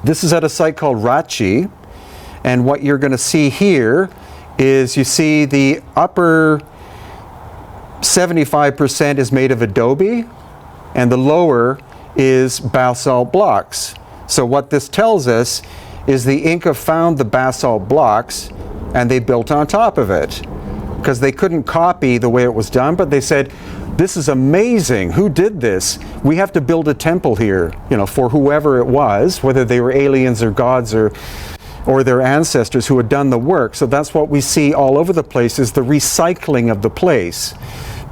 This is at a site called Rachi, and what you're going to see here is you see the upper 75% is made of adobe, and the lower is basalt blocks. So what this tells us is the Inca found the basalt blocks and they built on top of it, because they couldn't copy the way it was done, but they said, this is amazing, who did this? We have to build a temple here, you know, for whoever it was, whether they were aliens or gods or their ancestors who had done the work. So that's what we see all over the place, is the recycling of the place,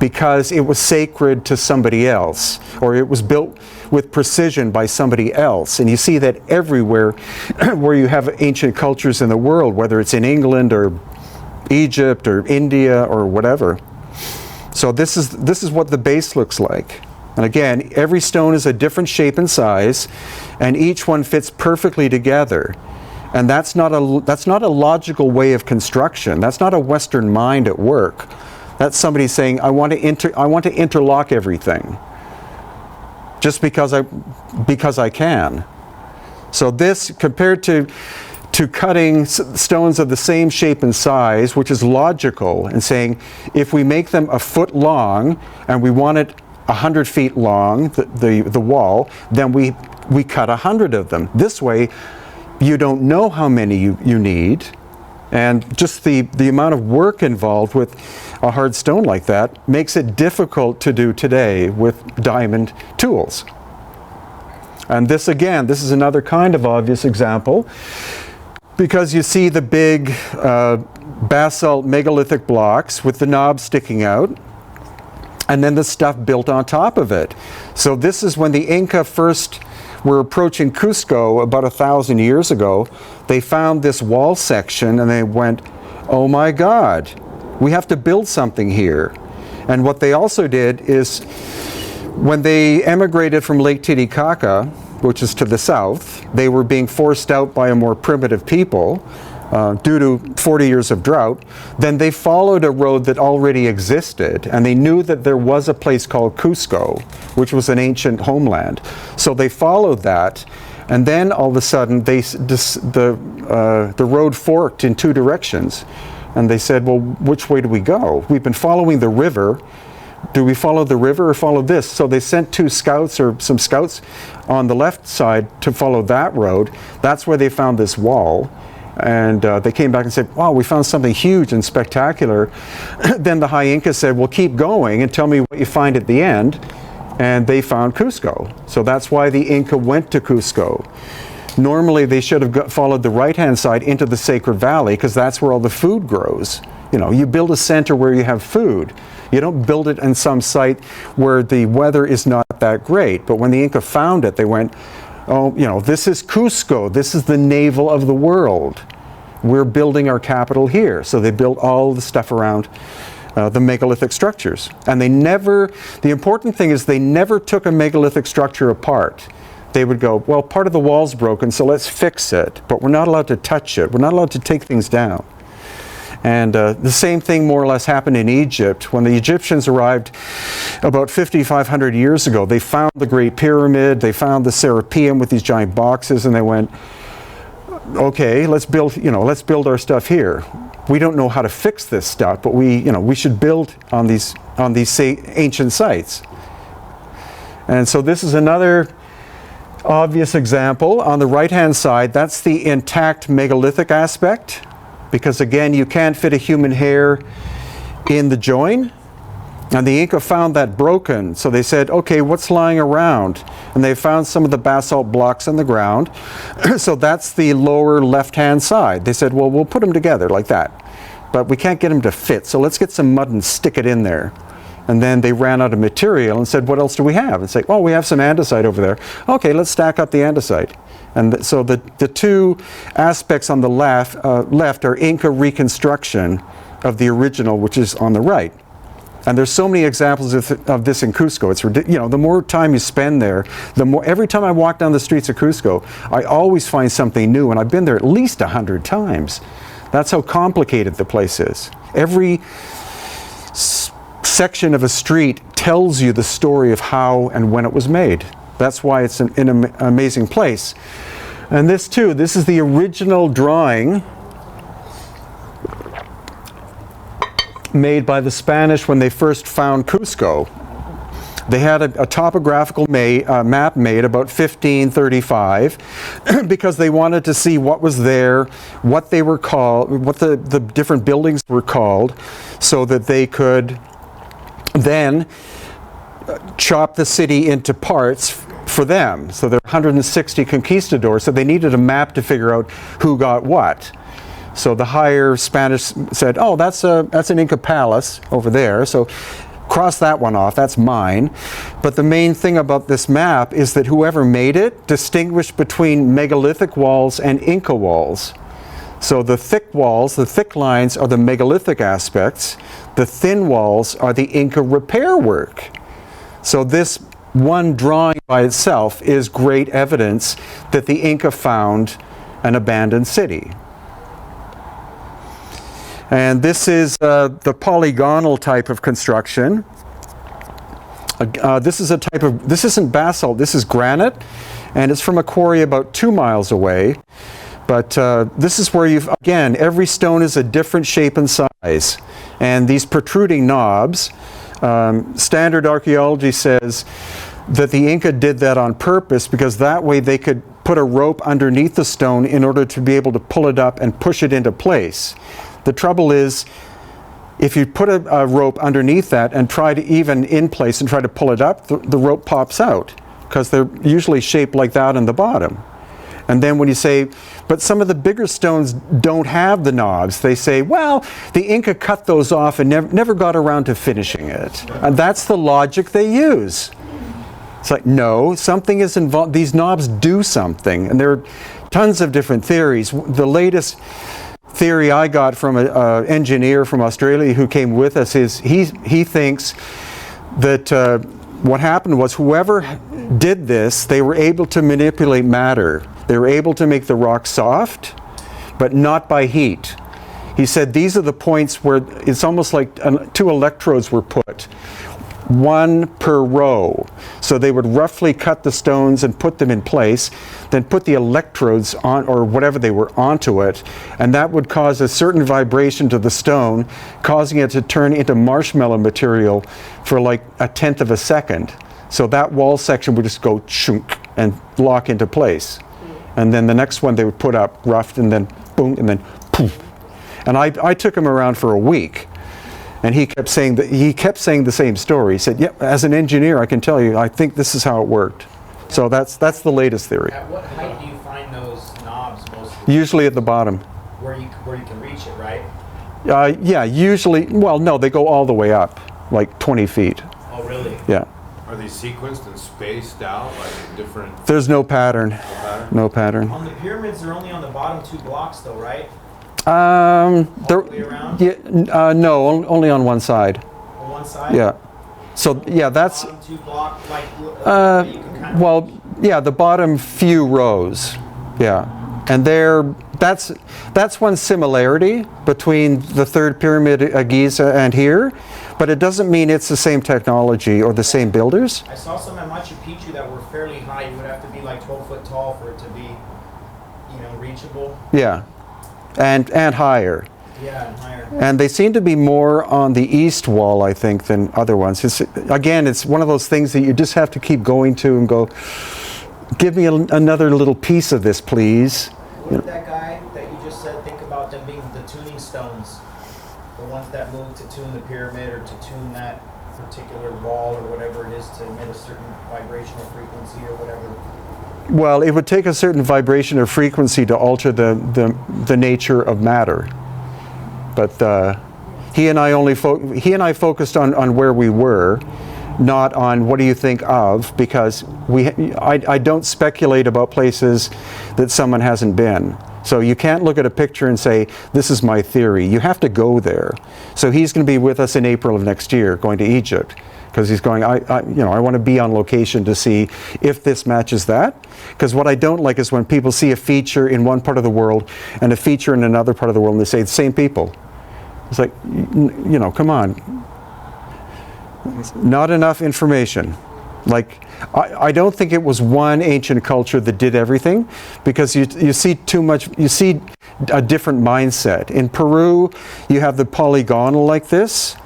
because it was sacred to somebody else, or it was built with precision by somebody else. And you see that everywhere where you have ancient cultures in the world, whether it's in England or Egypt or India or whatever. So this is what the base looks like. And again, every stone is a different shape and size, and each one fits perfectly together. And that's not a logical way of construction. That's not a Western mind at work. That's somebody saying, I want to interlock everything, just because I can. So this, compared to cutting stones of the same shape and size, which is logical, and saying, if we make them a foot long and we want it 100 feet long, the wall, then we cut 100 of them. This way, you don't know how many you need, and just the amount of work involved with a hard stone like that makes it difficult to do today with diamond tools. And this, again, this is another kind of obvious example, because you see the big basalt megalithic blocks with the knobs sticking out, and then the stuff built on top of it. So this is when the Inca first were approaching Cusco about 1,000 years ago. They found this wall section and they went, oh my God, we have to build something here. And what they also did is, when they emigrated from Lake Titicaca, which is to the south, they were being forced out by a more primitive people due to 40 years of drought. Then they followed a road that already existed, and they knew that there was a place called Cusco, which was an ancient homeland. So they followed that, and then all of a sudden the road forked in two directions. And they said, well, which way do we go? We've been following the river. Do we follow the river or follow this? So they sent some scouts on the left side to follow that road. That's where they found this wall. And they came back and said, wow, we found something huge and spectacular. Then the High Inca said, well, keep going and tell me what you find at the end. And they found Cusco. So that's why the Inca went to Cusco. Normally they should have followed the right-hand side into the Sacred Valley, because that's where all the food grows. You know, you build a center where you have food. You don't build it in some site where the weather is not that great. But when the Inca found it, they went, oh, you know, this is Cusco. This is the navel of the world. We're building our capital here. So they built all the stuff around the megalithic structures. And the important thing is they never took a megalithic structure apart. They would go, well, part of the wall's broken, so let's fix it. But we're not allowed to touch it. We're not allowed to take things down. And the same thing more or less happened in Egypt. When the Egyptians arrived about 5,500 years ago, they found the Great Pyramid, they found the Serapeum with these giant boxes, and they went, okay, let's build our stuff here. We don't know how to fix this stuff, but we should build on these ancient sites. And so this is another obvious example. On the right-hand side, that's the intact megalithic aspect, because again, you can't fit a human hair in the join. And the Inca found that broken, so they said, okay, what's lying around? And they found some of the basalt blocks on the ground. So that's the lower left-hand side. They said, well, we'll put them together like that, but we can't get them to fit, so let's get some mud and stick it in there. And then they ran out of material and said, what else do we have? And say, oh, we have some andesite over there. Okay, let's stack up the andesite. And so the two aspects on the left are Inca reconstruction of the original, which is on the right. And there's so many examples of this in Cusco. It's ridiculous. The more time you spend there, the more. Every time I walk down the streets of Cusco, I always find something new, and I've been there at least 100 times. That's how complicated the place is. Every section of a street tells you the story of how and when it was made. That's why it's an amazing place. And this too, this is the original drawing made by the Spanish when they first found Cusco. They had a topographical map made about 1535 because they wanted to see what was there, what they were called, what the different buildings were called, so that they could then chop the city into parts for them. So there are 160 conquistadors, so they needed a map to figure out who got what. So the higher Spanish said, oh, that's an Inca palace over there, so cross that one off, that's mine. But the main thing about this map is that whoever made it distinguished between megalithic walls and Inca walls. So the thick walls, the thick lines are the megalithic aspects, the thin walls are the Inca repair work. So this one drawing by itself is great evidence that the Inca found an abandoned city. And this is the polygonal type of construction. This is a type of, this isn't basalt, this is granite, and it's from a quarry about 2 miles away. But this is where you've, again, every stone is a different shape and size. And these protruding knobs, standard archaeology says that the Inca did that on purpose because that way they could put a rope underneath the stone in order to be able to pull it up and push it into place. The trouble is, if you put a rope underneath that and try to even in place and try to pull it up, the rope pops out because they're usually shaped like that on the bottom. And then when you say, but some of the bigger stones don't have the knobs, they say, well, the Inca cut those off and never got around to finishing it. And that's the logic they use. It's like, no, something is involved. These knobs do something. And there are tons of different theories. The latest theory I got from an engineer from Australia who came with us is he thinks that what happened was whoever did this, they were able to manipulate matter. They were able to make the rock soft, but not by heat. He said these are the points where it's almost like 2 electrodes were put, 1 per row. So they would roughly cut the stones and put them in place, then put the electrodes on, or whatever they were, onto it, and that would cause a certain vibration to the stone, causing it to turn into marshmallow material for like 1/10 of a second. So that wall section would just go chunk and lock into place. And then the next one they would put up roughed, and then boom, and then poof. And I took him around for a week. And he kept saying the same story. He said, "Yeah, as an engineer, I can tell you, I think this is how it worked." So that's the latest theory. At what height do you find those knobs most of the time? Usually at the bottom. Where you can reach it, right? Yeah, usually. Well, no, they go all the way up, like 20 feet. Oh, really? Yeah. Are they sequenced and spaced out like different? There's no pattern. No pattern? No pattern. On the pyramids, they're only on the bottom 2 blocks, though, right? All the way around? Yeah, no, only on one side. On one side? Yeah. So yeah, that's Bottom 2 block, like you can kind of well, yeah, the bottom few rows. Yeah, and that's one similarity between the third pyramid at Giza and here, but it doesn't mean it's the same technology or the same builders. I saw some at Machu Picchu that were fairly high. You would have to be like 12 foot tall for it to be, reachable. Yeah, and higher. Yeah, and higher. And they seem to be more on the east wall, I think, than other ones. It's one of those things that you just have to keep going to and go, give me another little piece of this, please. What did that guy that you just said think about them being the tuning stones? The ones that move to tune the pyramid or to tune that particular wall or whatever it is to emit a certain vibrational frequency or whatever? Well, it would take a certain vibration or frequency to alter the nature of matter. But he and I focused on where we were, not on what do you think of, because I don't speculate about places that someone hasn't been. So you can't look at a picture and say, this is my theory. You have to go there. So he's going to be with us in April of next year, going to Egypt, because he's going, I want to be on location to see if this matches that. Because what I don't like is when people see a feature in one part of the world and a feature in another part of the world, and they say the same people. It's like, come on. Not enough information. Like, I don't think it was one ancient culture that did everything, because you see too much, you see a different mindset. In Peru, you have the polygonal like this,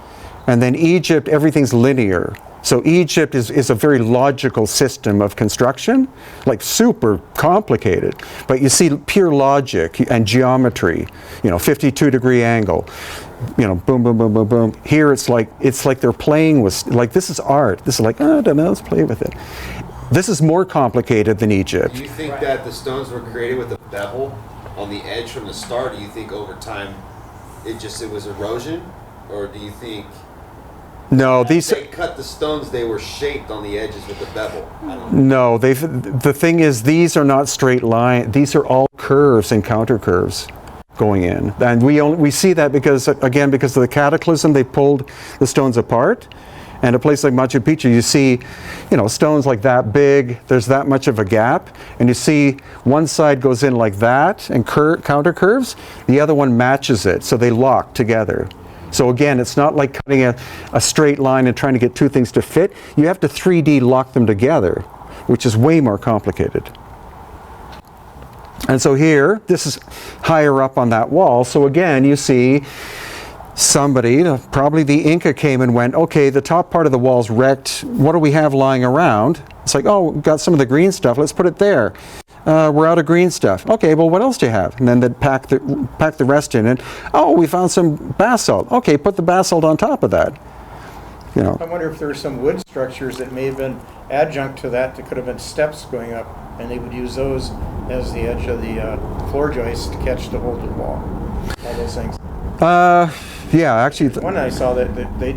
and then Egypt, everything's linear. So Egypt is a very logical system of construction, like super complicated. But you see pure logic and geometry, 52-degree angle, boom, boom, boom, boom, boom. Here it's like they're playing with, like, this is art. This is like, I don't know, let's play with it. This is more complicated than Egypt. Do you think that the stones were created with a bevel on the edge from the start? Do you think over time it was erosion? Or do you think... No, they cut the stones, they were shaped on the edges with the bevel? I don't know. No, the thing is, these are not straight line. These are all curves and counter curves going in. And we see that because of the cataclysm, they pulled the stones apart. And a place like Machu Picchu, you see, stones like that big, there's that much of a gap. And you see one side goes in like that and counter curves, the other one matches it, so they lock together. So again, it's not like cutting a straight line and trying to get two things to fit. You have to 3D lock them together, which is way more complicated. And so here, this is higher up on that wall. So again, you see somebody, probably the Inca, came and went, okay, the top part of the wall's wrecked. What do we have lying around? It's like, oh, we've got some of the green stuff. Let's put it there. We're out of green stuff. Okay, well, what else do you have? And then they'd pack the rest in. And, oh, we found some basalt. Okay, put the basalt on top of that. I wonder if there were some wood structures that may have been adjunct to that could have been steps going up, and they would use those as the edge of the floor joist to catch the hold of the wall. All those things. Yeah, actually. One I saw that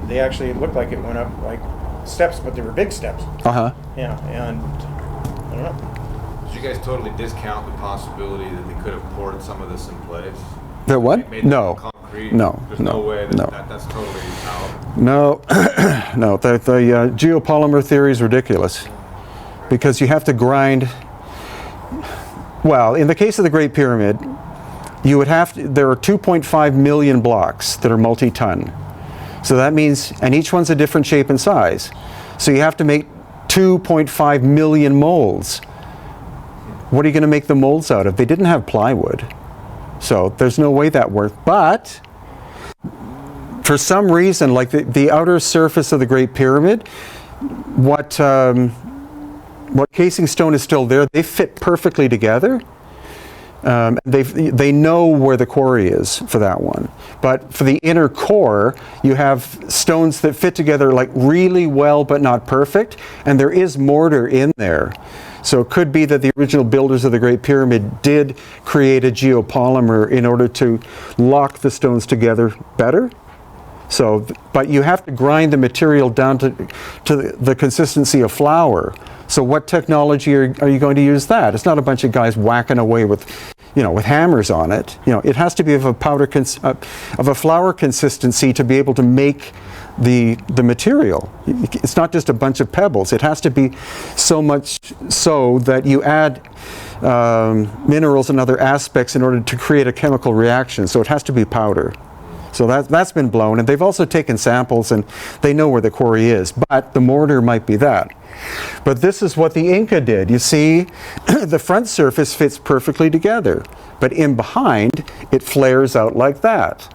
they actually looked like it went up like steps, but they were big steps. Uh-huh. Yeah, and I don't know. Did you guys totally discount the possibility that they could have poured some of this in place? The what? Made No. Concrete? No. There's no. no way No. that's totally out. No. No. The geopolymer theory is ridiculous, because you have to grind. Well, in the case of the Great Pyramid, you would have to, there are 2.5 million blocks that are multi-ton. So that means, and each one's a different shape and size. So you have to make 2.5 million molds. What are you going to make the molds out of? They didn't have plywood. So there's no way that worked. But for some reason, like the outer surface of the Great Pyramid, what casing stone is still there, they fit perfectly together. They know where the quarry is for that one. But for the inner core, you have stones that fit together like really well but not perfect, and there is mortar in there. So it could be that the original builders of the Great Pyramid did create a geopolymer in order to lock the stones together better. So, but you have to grind the material down to the consistency of flour. So what technology are you going to use that? It's not a bunch of guys whacking away with hammers on it. It has to be of a of a flour consistency to be able to make the material. It's not just a bunch of pebbles. It has to be so much so that you add minerals and other aspects in order to create a chemical reaction. So it has to be powder. So that's been blown, and they've also taken samples and they know where the quarry is, but the mortar might be that. But this is what the Inca did. You see, the front surface fits perfectly together, but in behind it flares out like that.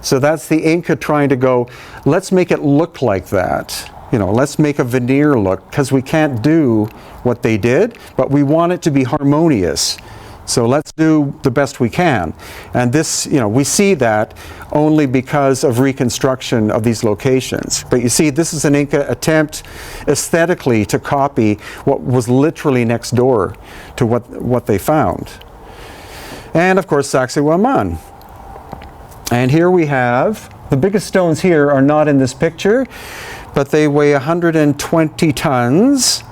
So that's the Inca trying to go, let's make it look like that. Let's make a veneer look, because we can't do what they did, but we want it to be harmonious. So let's do the best we can. And this, we see that only because of reconstruction of these locations. But you see, this is an Inca attempt aesthetically to copy what was literally next door to what they found. And of course, Sacsayhuaman. And here we have, the biggest stones here are not in this picture, but they weigh 120 tons.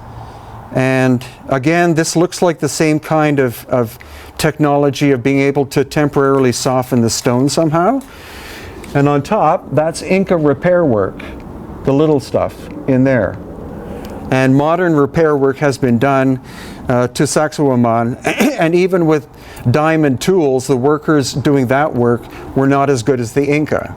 And again, this looks like the same kind of technology of being able to temporarily soften the stone somehow. And on top, that's Inca repair work, the little stuff in there. And modern repair work has been done to Sacsayhuaman, and even with diamond tools, the workers doing that work were not as good as the Inca.